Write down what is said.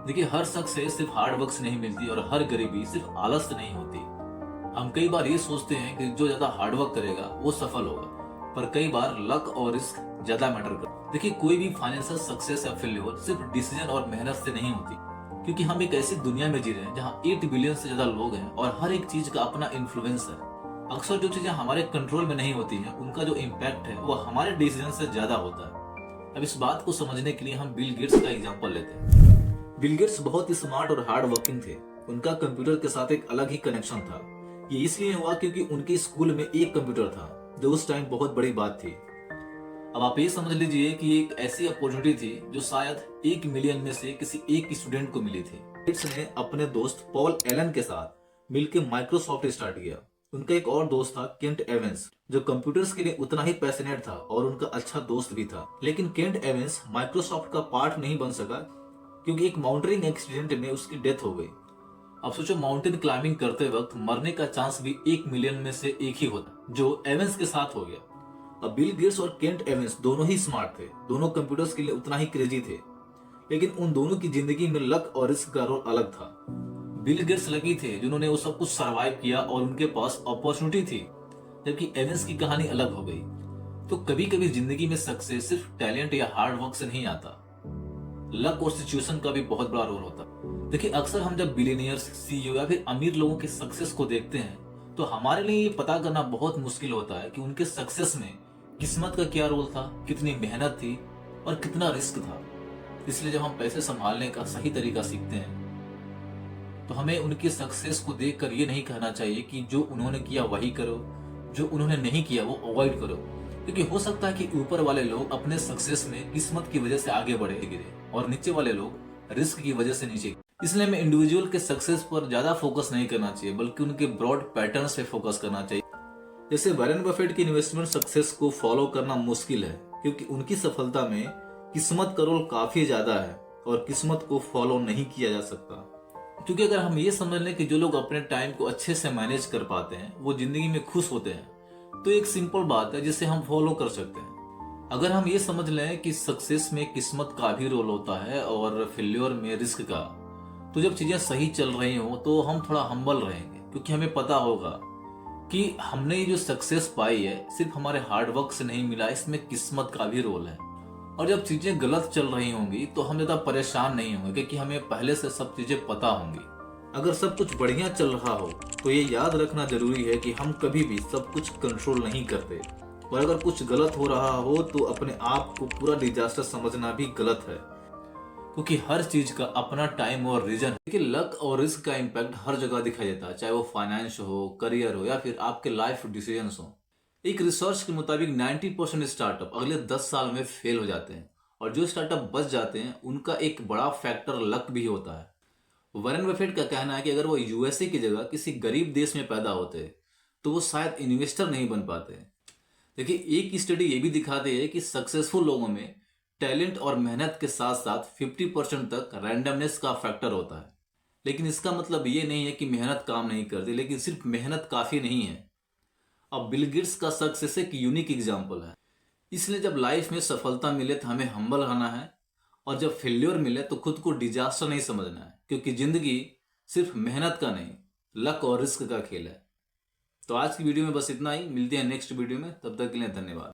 देखिए, हर सक्सेस सिर्फ hard work से नहीं मिलती और हर गरीबी सिर्फ आलस से नहीं होती। हम कई बार ये सोचते हैं कि जो ज्यादा हार्ड वर्क करेगा वो सफल होगा, पर कई बार लक और रिस्क ज्यादा मैटर करता है। देखिए, कोई भी फाइनेंशियल सक्सेस या फेल्योर सिर्फ डिसीजन और मेहनत से नहीं होती, क्योंकि हम एक ऐसी दुनिया में जी रहे हैं जहाँ 8 बिलियन से ज्यादा लोग हैं और हर एक चीज का अपना इन्फ्लुएंस है। अक्सर जो चीजें हमारे कंट्रोल में नहीं होती हैं, उनका जो इम्पैक्ट है वो हमारे डिसीजन से ज्यादा होता है। अब इस बात को समझने के लिए हम बिल गेट्स का एग्जांपल लेते हैं। बिल गेट्स बहुत ही स्मार्ट और हार्ड वर्किंग थे। उनका कंप्यूटर के साथ एक अलग ही कनेक्शन था। ये इसलिए हुआ क्योंकि उनके स्कूल में एक कंप्यूटर था, जो उस टाइम बहुत बड़ी बात थी। अब आप ये समझ लीजिए कि ये एक ऐसी अपॉर्चुनिटी थी जो शायद 1 मिलियन में से किसी एक स्टूडेंट को मिली थी। गेट्स ने अपने दोस्त पॉल एलन के साथ मिलकर माइक्रोसॉफ्ट स्टार्ट किया। उनका एक और दोस्त था केंट एवंस, जो कंप्यूटर्स के लिए उतना ही पैशनेट था और उनका अच्छा दोस्त भी था। लेकिन केंट एवंस माइक्रोसॉफ्ट का पार्ट नहीं बन सका क्योंकि एक माउंटेनिंग एक्सीडेंट में उसकी डेथ हो गई। अब सोचो, माउंटेन क्लाइंबिंग करते वक्त मरने का चांस भी 1 मिलियन में से एक ही होता, जो एवंस के साथ हो गया। अब बिल गेट्स और केंट एवंस दोनों ही स्मार्ट थे, दोनों कंप्यूटर्स के लिए उतना ही क्रेजी थे, लेकिन उन दोनों की जिंदगी में लक और रिस्क का रोल अलग था। बिल गेट्स लकी थे जिन्होंने वो सब कुछ सरवाइव किया और उनके पास अपॉर्चुनिटी थी, जबकि एवंस की कहानी अलग हो गई। तो कभी कभी जिंदगी में सक्सेस सिर्फ टैलेंट या हार्ड वर्क से नहीं आता, लक और सिचुएशन का भी बहुत बड़ा रोल होता है। देखिए, अक्सर हम जब बिलियनियर्स, सीईओ या फिर अमीर लोगों के सक्सेस को देखते हैं, तो हमारे लिए ये पता करना बहुत मुश्किल होता है कि उनके सक्सेस में किस्मत का क्या रोल था, कितनी मेहनत थी और कितना रिस्क था। इसलिए जब हम पैसे संभालने का सही तरीका सीखते हैं, तो हमें उनकी सक्सेस को देखकर ये नहीं कहना चाहिए कि जो उन्होंने किया वही करो, जो उन्होंने नहीं किया वो अवॉइड करो। क्योंकि हो सकता है कि ऊपर वाले लोग अपने सक्सेस में किस्मत की वजह से आगे बढ़े गिरे और नीचे वाले लोग रिस्क की वजह से नीचे। इसलिए हमें इंडिविजुअल के सक्सेस पर ज्यादा फोकस नहीं करना चाहिए, बल्कि उनके ब्रॉड पैटर्न्स पे फोकस करना चाहिए। जैसे वॉरेन बफेट की इन्वेस्टमेंट सक्सेस को फॉलो करना मुश्किल है, क्योंकि उनकी सफलता में किस्मत का रोल काफी ज्यादा है और किस्मत को फॉलो नहीं किया जा सकता। क्योंकि अगर हम ये समझ लें कि जो लोग अपने टाइम को अच्छे से मैनेज कर पाते हैं वो जिंदगी में खुश होते हैं, तो एक सिंपल बात है जिसे हम फॉलो कर सकते हैं। अगर हम ये समझ लें कि सक्सेस में किस्मत का भी रोल होता है और फेल्योर में रिस्क का, तो जब चीजें सही चल रही हो तो हम थोड़ा हम्बल रहेंगे, क्योंकि हमें पता होगा कि हमने ये जो सक्सेस पाई है सिर्फ हमारे हार्ड वर्क से नहीं मिला, इसमें किस्मत का भी रोल है। और जब चीजें गलत चल रही होंगी तो हम ज्यादा परेशान नहीं होंगे, क्योंकि हमें पहले से सब चीजें पता होंगी। अगर सब कुछ बढ़िया चल रहा हो तो ये याद रखना जरूरी है कि हम कभी भी सब कुछ कंट्रोल नहीं करते, और अगर कुछ गलत हो रहा हो तो अपने आप को पूरा डिजास्टर समझना भी गलत है, क्योंकि हर चीज का अपना टाइम और रीजन है। देखिए, लक और रिस्क का इम्पैक्ट हर जगह दिखाई देता है, चाहे वो फाइनेंस हो, करियर हो या फिर आपके लाइफ डिसीजंस हो। एक रिसर्च के मुताबिक 90% स्टार्टअप अगले 10 साल में फेल हो जाते हैं, और जो स्टार्टअप बच जाते हैं उनका एक बड़ा फैक्टर लक भी होता है। वॉरेन बफेट का कहना है कि अगर वो यूएसए की जगह किसी गरीब देश में पैदा होते तो वो शायद इन्वेस्टर नहीं बन पाते। देखिए, एक स्टडी ये भी दिखाती है कि सक्सेसफुल लोगों में टैलेंट और मेहनत के साथ साथ 50% तक रैंडमनेस का फैक्टर होता है। लेकिन इसका मतलब ये नहीं है कि मेहनत काम नहीं करती, लेकिन सिर्फ मेहनत काफी नहीं है। अब बिल गेट्स का सक्सेस एक यूनिक एग्जाम्पल है। इसलिए जब लाइफ में सफलता मिले तो हमें हम्बल रहना है, और जब फेल्योर मिले तो खुद को डिजास्टर नहीं समझना है, क्योंकि जिंदगी सिर्फ मेहनत का नहीं, लक और रिस्क का खेल है। तो आज की वीडियो में बस इतना ही। मिलते हैं नेक्स्ट वीडियो में, तब तक के लिए धन्यवाद।